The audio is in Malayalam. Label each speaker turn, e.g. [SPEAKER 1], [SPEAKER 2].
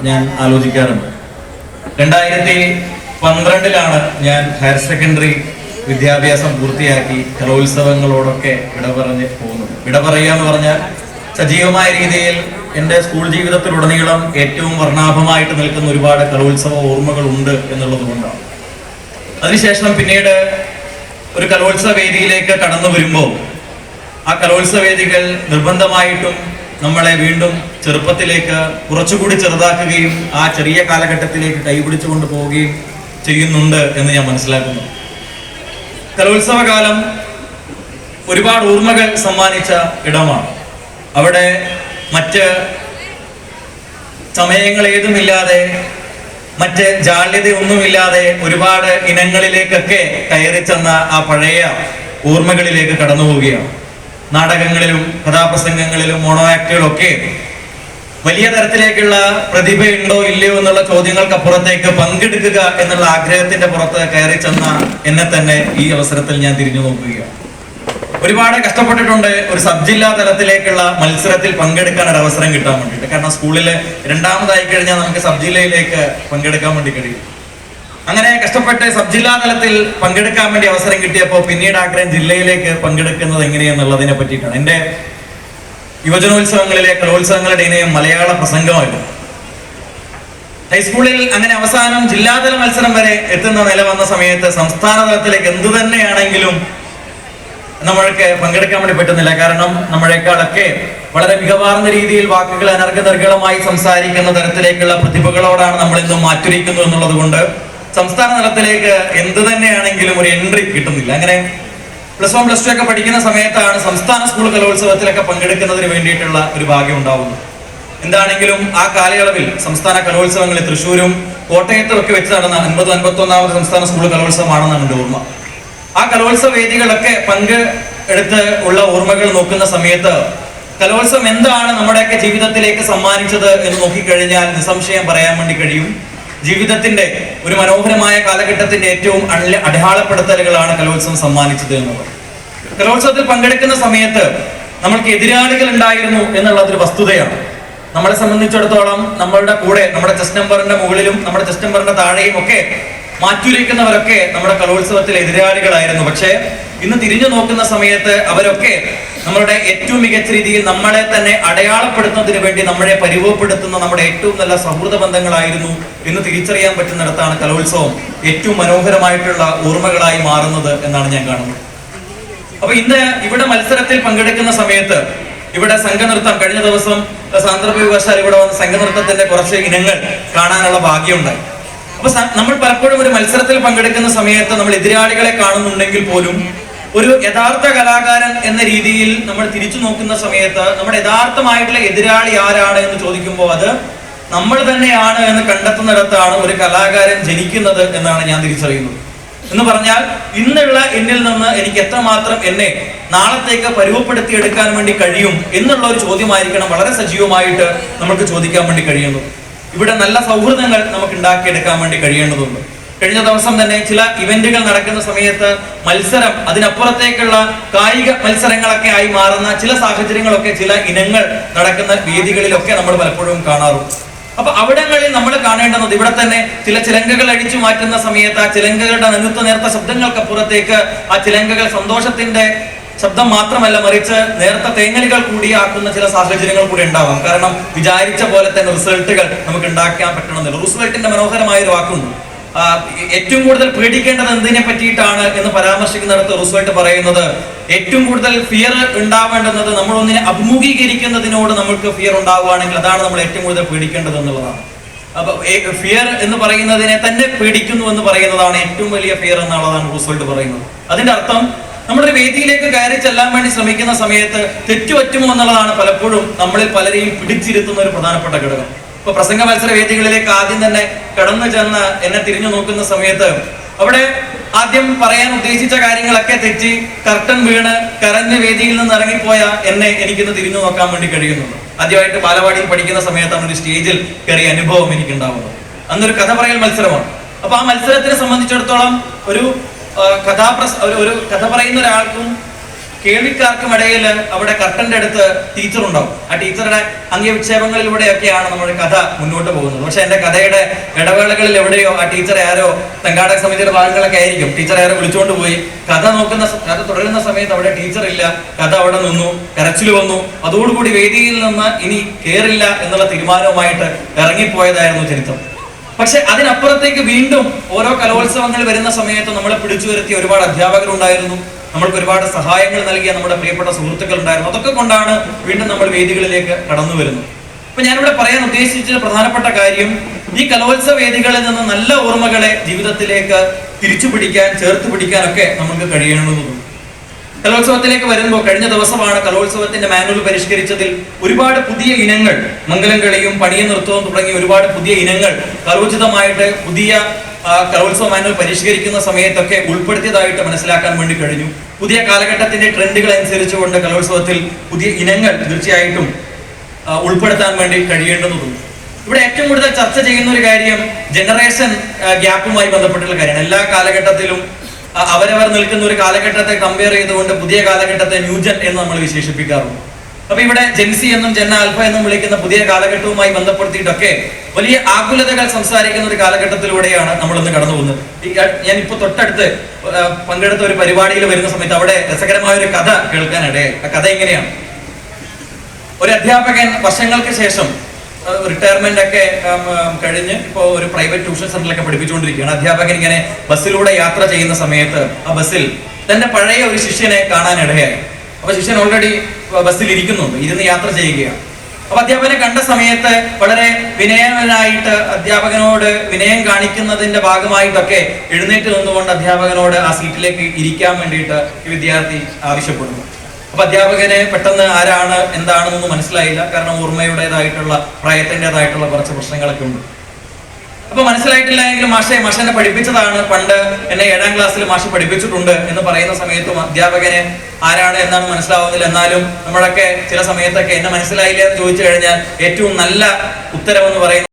[SPEAKER 1] ഞാൻ ആലോചിക്കാറുണ്ട്. 2012 ഞാൻ ഹയർ സെക്കൻഡറി വിദ്യാഭ്യാസം പൂർത്തിയാക്കി കലോത്സവങ്ങളോടൊക്കെ വിട പറയുക എന്ന് പറഞ്ഞാൽ സജീവമായ രീതിയിൽ എൻ്റെ സ്കൂൾ ജീവിതത്തിലുടനീളം ഏറ്റവും വർണ്ണാഭമായിട്ട് നിൽക്കുന്ന ഒരുപാട് കലോത്സവ ഓർമ്മകൾ ഉണ്ട് എന്നുള്ളത് കൊണ്ടാണ്. അതിനുശേഷം പിന്നീട് ഒരു കലോത്സവ വേദിയിലേക്ക് കടന്നു വരുമ്പോൾ ആ കലോത്സവ വേദികൾ നിർബന്ധമായിട്ടും നമ്മളെ വീണ്ടും ചെറുപ്പത്തിലേക്ക് കുറച്ചുകൂടി ചെറുതാക്കുകയും ആ ചെറിയ കാലഘട്ടത്തിലേക്ക് കൈപിടിച്ചു കൊണ്ടുപോവുകയും ചെയ്യുന്നുണ്ട് എന്ന് ഞാൻ മനസ്സിലാക്കുന്നു. കലോത്സവ കാലം ഒരുപാട് ഓർമ്മകൾ സമ്മാനിച്ച ഇടമാണ്. അവിടെ മറ്റ് സമയങ്ങളേതുമില്ലാതെ മറ്റ് ജാള്യതയൊന്നുമില്ലാതെ ഒരുപാട് ഇനങ്ങളിലേക്കൊക്കെ കയറി ചെന്ന ആ പഴയ ഓർമ്മകളിലേക്ക് കടന്നു പോവുകയാണ്. നാടകങ്ങളിലും കഥാപ്രസംഗങ്ങളിലും മോണോ ആക്ടുകളൊക്കെ വലിയ തരത്തിലേക്കുള്ള പ്രതിഭയുണ്ടോ ഇല്ലയോ എന്നുള്ള ചോദ്യങ്ങൾക്കപ്പുറത്തേക്ക് പങ്കെടുക്കുക എന്നുള്ള ആഗ്രഹത്തിന്റെ പുറത്ത് കയറി ചെന്ന എന്നെ തന്നെ ഈ അവസരത്തിൽ ഞാൻ തിരിഞ്ഞു നോക്കുകയാണ്. ഒരുപാട് കഷ്ടപ്പെട്ടിട്ടുണ്ട് ഒരു സബ് ജില്ലാ തലത്തിലേക്കുള്ള മത്സരത്തിൽ പങ്കെടുക്കാൻ ഒരു അവസരം കിട്ടാൻ വേണ്ടിയിട്ട്. കാരണം സ്കൂളിൽ രണ്ടാമതായി കഴിഞ്ഞാൽ നമുക്ക് സബ് ജില്ലയിലേക്ക് പങ്കെടുക്കാൻ വേണ്ടി കഴിയും. അങ്ങനെ കഷ്ടപ്പെട്ട് സബ് ജില്ലാ തലത്തിൽ പങ്കെടുക്കാൻ വേണ്ടി അവസരം കിട്ടിയപ്പോൾ പിന്നീട് ആഗ്രഹം ജില്ലയിലേക്ക് പങ്കെടുക്കുന്നത് എങ്ങനെയെന്നുള്ളതിനെ പറ്റിയിട്ടാണ്. എൻ്റെ യുവജനോത്സവങ്ങളിലെ കലോത്സവങ്ങളുടെ ഇനയും മലയാള പ്രസംഗമായിരുന്നു. ഹൈസ്കൂളിൽ അങ്ങനെ അവസാനം ജില്ലാതല മത്സരം വരെ എത്തുന്ന നില വന്ന സമയത്ത് സംസ്ഥാന തലത്തിലേക്ക് എന്തു തന്നെയാണെങ്കിലും നമ്മൾക്ക് പങ്കെടുക്കാൻ വേണ്ടി പറ്റുന്നില്ല. കാരണം നമ്മളെക്കാളൊക്കെ വളരെ മികവാർന്ന രീതിയിൽ വാക്കുകൾ അനർഘനിർഘളമായി സംസാരിക്കുന്ന തരത്തിലേക്കുള്ള പ്രതിഭകളോടാണ് നമ്മൾ ഇന്നും മാറ്റുരയ്ക്കുന്നത് എന്നുള്ളത് കൊണ്ട് സംസ്ഥാന തലത്തിലേക്ക് എന്ത് തന്നെയാണെങ്കിലും ഒരു എൻട്രി കിട്ടുന്നില്ല. അങ്ങനെ +1 +2 ഒക്കെ പഠിക്കുന്ന സമയത്താണ് സംസ്ഥാന സ്കൂൾ കലോത്സവത്തിലൊക്കെ പങ്കെടുക്കുന്നതിന് വേണ്ടിയിട്ടുള്ള ഒരു ഭാഗ്യം ഉണ്ടാവുന്നത്. എന്താണെങ്കിലും ആ കാലയളവിൽ സംസ്ഥാന കലോത്സവങ്ങളിൽ തൃശ്ശൂരും കോട്ടയത്തും ഒക്കെ വെച്ച് നടന്ന 51ാമത് സംസ്ഥാന സ്കൂൾ കലോത്സവമാണെന്നാണ് എൻ്റെ ഓർമ്മ. ആ കലോത്സവ വേദികളൊക്കെ പങ്കെടുത്ത് ഉള്ള ഓർമ്മകൾ നോക്കുന്ന സമയത്ത് കലോത്സവം എന്താണ് നമ്മുടെയൊക്കെ ജീവിതത്തിലേക്ക് സമ്മാനിച്ചത് എന്ന് നോക്കിക്കഴിഞ്ഞാൽ നിസ്സംശയം പറയാൻ വേണ്ടി കഴിയും, ജീവിതത്തിന്റെ ഒരു മനോഹരമായ കാലഘട്ടത്തിന്റെ ഏറ്റവും അടയാളപ്പെടുത്തലുകളാണ് കലോത്സവം സമ്മാനിച്ചത് എന്നുള്ളത്. കലോത്സവത്തിൽ പങ്കെടുക്കുന്ന സമയത്ത് നമ്മൾക്ക് എതിരാളികൾ ഉണ്ടായിരുന്നു എന്നുള്ളതൊരു വസ്തുതയാണ്. നമ്മളെ സംബന്ധിച്ചിടത്തോളം നമ്മളുടെ കൂടെ നമ്മുടെ ചെസ്റ്റ് നമ്പറിന്റെ മുകളിലും നമ്മുടെ ചെസ്റ്റ് നമ്പറിന്റെ താഴെയും ഒക്കെ മാറ്റുരയ്ക്കുന്നവരൊക്കെ നമ്മുടെ കലോത്സവത്തിൽ എതിരാളികളായിരുന്നു. പക്ഷേ ഇന്ന് തിരിഞ്ഞു നോക്കുന്ന സമയത്ത് അവരൊക്കെ നമ്മളുടെ ഏറ്റവും മികച്ച രീതിയിൽ നമ്മളെ തന്നെ അടയാളപ്പെടുത്തുന്നതിന് വേണ്ടി നമ്മളെ പരിചയപ്പെടുത്തുന്ന നമ്മുടെ ഏറ്റവും നല്ല സൗഹൃദ ബന്ധങ്ങളായിരുന്നു എന്ന് തിരിച്ചറിയാൻ പറ്റുന്നിടത്താണ് കലോത്സവം ഏറ്റവും മനോഹരമായിട്ടുള്ള ഓർമ്മകളായി മാറുന്നത് എന്നാണ് ഞാൻ കാണുന്നത്. അപ്പൊ ഇന്ന് ഇവിടെ മത്സരത്തിൽ പങ്കെടുക്കുന്ന സമയത്ത് ഇവിടെ സംഘനൃത്തം കഴിഞ്ഞ ദിവസം സാന്ദർഭികവശാൽ ഇവിടെ വന്ന സംഘനൃത്തത്തിന്റെ കുറച്ച് ഇനങ്ങൾ കാണാനുള്ള ഭാഗ്യമുണ്ടായി. അപ്പൊ നമ്മൾ പലപ്പോഴും ഒരു മത്സരത്തിൽ പങ്കെടുക്കുന്ന സമയത്ത് നമ്മൾ എതിരാളികളെ കാണുന്നുണ്ടെങ്കിൽ പോലും ഒരു യഥാർത്ഥ കലാകാരൻ എന്ന രീതിയിൽ നമ്മൾ തിരിച്ചു നോക്കുന്ന സമയത്ത് നമ്മുടെ യഥാർത്ഥമായിട്ടുള്ള എതിരാളി ആരാണ് എന്ന് ചോദിക്കുമ്പോൾ അത് നമ്മൾ തന്നെയാണ് എന്ന് കണ്ടെത്തുന്നിടത്താണ് ഒരു കലാകാരൻ ജനിക്കുന്നത് എന്നാണ് ഞാൻ തിരിച്ചറിയുന്നത്. എന്ന് പറഞ്ഞാൽ ഇന്നുള്ള എന്നിൽ നിന്ന് എനിക്ക് എത്രമാത്രം എന്നെ നാളത്തേക്ക് പരുവപ്പെടുത്തിയെടുക്കാൻ വേണ്ടി കഴിയും എന്നുള്ള ഒരു ചോദ്യമായിരിക്കണം വളരെ സജീവമായിട്ട് നമുക്ക് ചോദിക്കാൻ വേണ്ടി കഴിയുന്നത്. ഇവിടെ നല്ല സൗഹൃദങ്ങൾ നമുക്ക് ഉണ്ടാക്കിയെടുക്കാൻ വേണ്ടി കഴിയേണ്ടതുണ്ട്. കഴിഞ്ഞ ദിവസം തന്നെ ചില ഇവന്റുകൾ നടക്കുന്ന സമയത്ത് മത്സരം അതിനപ്പുറത്തേക്കുള്ള കായിക മത്സരങ്ങളൊക്കെ ആയി മാറുന്ന ചില സാഹചര്യങ്ങളൊക്കെ ചില ഇനങ്ങൾ നടക്കുന്ന വേദികളിലൊക്കെ നമ്മൾ പലപ്പോഴും കാണാറുണ്ട്. അപ്പൊ അവിടങ്ങളിൽ നമ്മൾ കാണേണ്ടുന്നത് ഇവിടെ തന്നെ ചില ചിലങ്കകൾ അടിച്ചു മാറ്റുന്ന സമയത്ത് ആ ചിലങ്കകളുടെ നേർത്ത ശബ്ദങ്ങൾക്കപ്പുറത്തേക്ക് ആ ചിലങ്കകൾ സന്തോഷത്തിന്റെ ശബ്ദം മാത്രമല്ല മറിച്ച് നേരത്തെ തേങ്ങലുകൾ കൂടിയാക്കുന്ന ചില സാഹചര്യങ്ങൾ കൂടി ഉണ്ടാവാം. കാരണം വിചാരിച്ച പോലെ തന്നെ റിസൾട്ടുകൾ നമുക്ക് ഉണ്ടാക്കാൻ പറ്റണമെന്നില്ല. റൂസ്വെൽറ്റിന്റെ മനോഹരമായ ഒരു വാക്കുണ്ട്, ഏറ്റവും കൂടുതൽ പേടിക്കേണ്ടത് എന്തിനെ പറ്റിയിട്ടാണ് എന്ന് പരാമർശിക്കുന്നിടത്ത് റൂസ്വെൽറ്റ് പറയുന്നത് ഏറ്റവും കൂടുതൽ ഫിയർ ഉണ്ടാവേണ്ടുന്നത് നമ്മൾ ഒന്നിനെ അഭിമുഖീകരിക്കുന്നതിനോട് നമുക്ക് ഫിയർ ഉണ്ടാവുകയാണെങ്കിൽ അതാണ് നമ്മൾ ഏറ്റവും കൂടുതൽ പേടിക്കേണ്ടത് എന്നുള്ളതാണ്. അപ്പൊ ഫിയർ എന്ന് പറയുന്നതിനെ തന്നെ പേടിക്കുന്നു എന്ന് പറയുന്നതാണ് ഏറ്റവും വലിയ ഫിയർ എന്നുള്ളതാണ് റൂസ്വെൽറ്റ് പറയുന്നത്. അതിന്റെ അർത്ഥം നമ്മുടെ വേദിയിലേക്ക് കയറി ചെല്ലാൻ വേണ്ടി ശ്രമിക്കുന്ന സമയത്ത് തെറ്റുപറ്റുമോ എന്നുള്ളതാണ് പലപ്പോഴും നമ്മളിൽ പലരെയും പിടിച്ചിരുത്തുന്ന ഒരു പ്രധാനപ്പെട്ട ഘടകം. ഇപ്പൊ പ്രസംഗ മത്സര വേദികളിലേക്ക് ആദ്യം തന്നെ കടന്നു ചെന്ന് എന്നെ തിരിഞ്ഞു നോക്കുന്ന സമയത്ത് അവിടെ ആദ്യം പറയാൻ ഉദ്ദേശിച്ച കാര്യങ്ങളൊക്കെ തെറ്റി കർട്ടൻ വീണ് കരഞ്ഞ വേദിയിൽ നിന്ന് ഇറങ്ങിപ്പോയ എന്നെ എനിക്കിന്ന് തിരിഞ്ഞു നോക്കാൻ വേണ്ടി കഴിയുന്നുണ്ട്. ആദ്യമായിട്ട് ബാലവാടിയിൽ പഠിക്കുന്ന സമയത്താണ് ഒരു സ്റ്റേജിൽ കയറിയ അനുഭവം എനിക്കുണ്ടാവുന്നത്. അന്നൊരു കഥ പറയൽ മത്സരമാണ്. അപ്പൊ ആ മത്സരത്തിനെ സംബന്ധിച്ചിടത്തോളം ഒരു കഥ പറയുന്ന ഒരാൾക്കും കേൾവിക്കാർക്കുമിടയിൽ അവിടെ കർട്ടന്റെ അടുത്ത് ടീച്ചർ ഉണ്ടാവും. ആ ടീച്ചറുടെ അംഗവിക്ഷേപങ്ങളിലൂടെയൊക്കെയാണ് നമ്മുടെ കഥ മുന്നോട്ട് പോകുന്നത്. പക്ഷെ എന്റെ കഥയുടെ ഇടവേളകളിൽ എവിടെയോ ആ ടീച്ചറെ ആരോ, സംഘാടക സമിതിയുടെ ഭാഗങ്ങളൊക്കെ ആയിരിക്കും, ടീച്ചറെ ആരോ വിളിച്ചുകൊണ്ട് പോയി. കഥ തുടരുന്ന സമയത്ത് അവിടെ ടീച്ചർ ഇല്ല. കഥ അവിടെ നിന്നു, കരച്ചിൽ വന്നു. അതോടുകൂടി വേദിയിൽ നിന്ന് ഇനി കേറില്ല എന്നുള്ള തീരുമാനവുമായിട്ട് ഇറങ്ങിപ്പോയതായിരുന്നു ചരിത്രം. പക്ഷെ അതിനപ്പുറത്തേക്ക് വീണ്ടും ഓരോ കലോത്സവങ്ങൾ വരുന്ന സമയത്ത് നമ്മളെ പിടിച്ചു വരുത്തിയ ഒരുപാട് അധ്യാപകരുണ്ടായിരുന്നു. നമ്മൾക്ക് ഒരുപാട് സഹായങ്ങൾ നൽകിയ നമ്മുടെ പ്രിയപ്പെട്ട സുഹൃത്തുക്കൾ ഉണ്ടായിരുന്നു. അതൊക്കെ കൊണ്ടാണ് വീണ്ടും നമ്മൾ വേദികളിലേക്ക് കടന്നു വരുന്നത്. അപ്പൊ ഞാനിവിടെ പറയാൻ ഉദ്ദേശിച്ച പ്രധാനപ്പെട്ട കാര്യം, ഈ കലോത്സവ വേദികളിൽ നിന്ന് നല്ല ഓർമ്മകളെ ജീവിതത്തിലേക്ക് തിരിച്ചു പിടിക്കാൻ, ചേർത്ത് പിടിക്കാനൊക്കെ നമുക്ക് കഴിയണമെന്നുണ്ട്. കലോത്സവത്തിലേക്ക് വരുമ്പോൾ, കഴിഞ്ഞ ദിവസമാണ് കലോത്സവത്തിന്റെ മാനുവൽ പരിഷ്കരിച്ചതിൽ ഒരുപാട് പുതിയ ഇനങ്ങൾ, മംഗലം കളിയും പണിയ നൃത്തവും തുടങ്ങിയ ഒരുപാട് പുതിയ ഇനങ്ങൾ കാലോചിതമായിട്ട് പുതിയ കലോത്സവ മാനുവൽ പരിഷ്കരിക്കുന്ന സമയത്തൊക്കെ ഉൾപ്പെടുത്തിയതായിട്ട് മനസ്സിലാക്കാൻ വേണ്ടി കഴിഞ്ഞു. പുതിയ കാലഘട്ടത്തിന്റെ ട്രെൻഡുകൾ അനുസരിച്ചുകൊണ്ട് കലോത്സവത്തിൽ പുതിയ ഇനങ്ങൾ തീർച്ചയായിട്ടും ഉൾപ്പെടുത്താൻ വേണ്ടി കഴിയേണ്ടതുണ്ട്. ഇവിടെ ഏറ്റവും കൂടുതൽ ചർച്ച ചെയ്യുന്ന ഒരു കാര്യം ജനറേഷൻ ഗ്യാപ്പുമായി ബന്ധപ്പെട്ടുള്ള കാര്യമാണ്. എല്ലാ കാലഘട്ടത്തിലും അവരവർ നിൽക്കുന്ന ഒരു കാലഘട്ടത്തെ കമ്പയർ ചെയ്തുകൊണ്ട് പുതിയ കാലഘട്ടത്തെ ന്യൂജൻ എന്ന് നമ്മൾ വിശേഷിപ്പിക്കാറുണ്ട്. അപ്പൊ ഇവിടെ ജെൻസി എന്നും ജെൻ ആൽഫ എന്നും വിളിക്കുന്ന പുതിയ കാലഘട്ടവുമായി ബന്ധപ്പെടുത്തിയിട്ടൊക്കെ വലിയ ആകുലതകൾ സംസാരിക്കുന്ന ഒരു കാലഘട്ടത്തിലൂടെയാണ് നമ്മളിന്ന് കടന്നു പോകുന്നത്. ഞാൻ ഇപ്പൊ തൊട്ടടുത്ത് പങ്കെടുത്ത ഒരു പരിപാടിയിൽ വരുന്ന സമയത്ത് അവിടെ രസകരമായ ഒരു കഥ കേൾക്കാനിടയായി. ആ കഥ ഇങ്ങനെയാണ്. ഒരു അധ്യാപകൻ വർഷങ്ങൾക്ക് ശേഷം റിട്ടയർമെന്റ് ഒക്കെ കഴിഞ്ഞ് ഇപ്പോൾ ഒരു പ്രൈവറ്റ് ട്യൂഷൻ സെന്ററിലൊക്കെ പഠിപ്പിച്ചുകൊണ്ടിരിക്കുകയാണ്. അധ്യാപകൻ ഇങ്ങനെ ബസ്സിലൂടെ യാത്ര ചെയ്യുന്ന സമയത്ത് ആ ബസ്സിൽ തന്റെ പഴയ ഒരു ശിഷ്യനെ കാണാനിടയായി. അപ്പൊ ശിഷ്യൻ ഓൾറെഡി ബസ്സിൽ ഇരിക്കുന്നുണ്ട്, ഇരുന്ന് യാത്ര ചെയ്യുകയാണ്. അപ്പൊ അധ്യാപകനെ കണ്ട സമയത്ത് വളരെ വിനയനായിട്ട് അധ്യാപകനോട് വിനയം കാണിക്കുന്നതിന്റെ ഭാഗമായിട്ടൊക്കെ എഴുന്നേറ്റ് നിന്നുകൊണ്ട് അധ്യാപകനോട് ആ സീറ്റിലേക്ക് ഇരിക്കാൻ വേണ്ടിയിട്ട് ഈ വിദ്യാർത്ഥി ആവശ്യപ്പെടുന്നു. അപ്പൊ അധ്യാപകന് പെട്ടെന്ന് ആരാണ് എന്താണെന്നൊന്നും മനസ്സിലായില്ല. കാരണം ഓർമ്മയുടേതായിട്ടുള്ള പ്രായത്തിൻ്റെതായിട്ടുള്ള കുറച്ച് പ്രശ്നങ്ങളൊക്കെ ഉണ്ട്. അപ്പൊ മനസ്സിലായിട്ടില്ല എങ്കിലും മാഷെന്നെ പഠിപ്പിച്ചതാണ്, പണ്ട് എന്നെ 7ാം ക്ലാസ്സിൽ മാഷ് പഠിപ്പിച്ചിട്ടുണ്ട് എന്ന് പറയുന്ന സമയത്തും അധ്യാപകന് ആരാണ് എന്നാണ് മനസ്സിലാവുന്നില്ല. എന്നാലും നമ്മളൊക്കെ ചില സമയത്തൊക്കെ എന്നെ മനസ്സിലായില്ല എന്ന് ചോദിച്ചു കഴിഞ്ഞാൽ ഏറ്റവും നല്ല ഉത്തരവെന്ന് പറയുന്നത്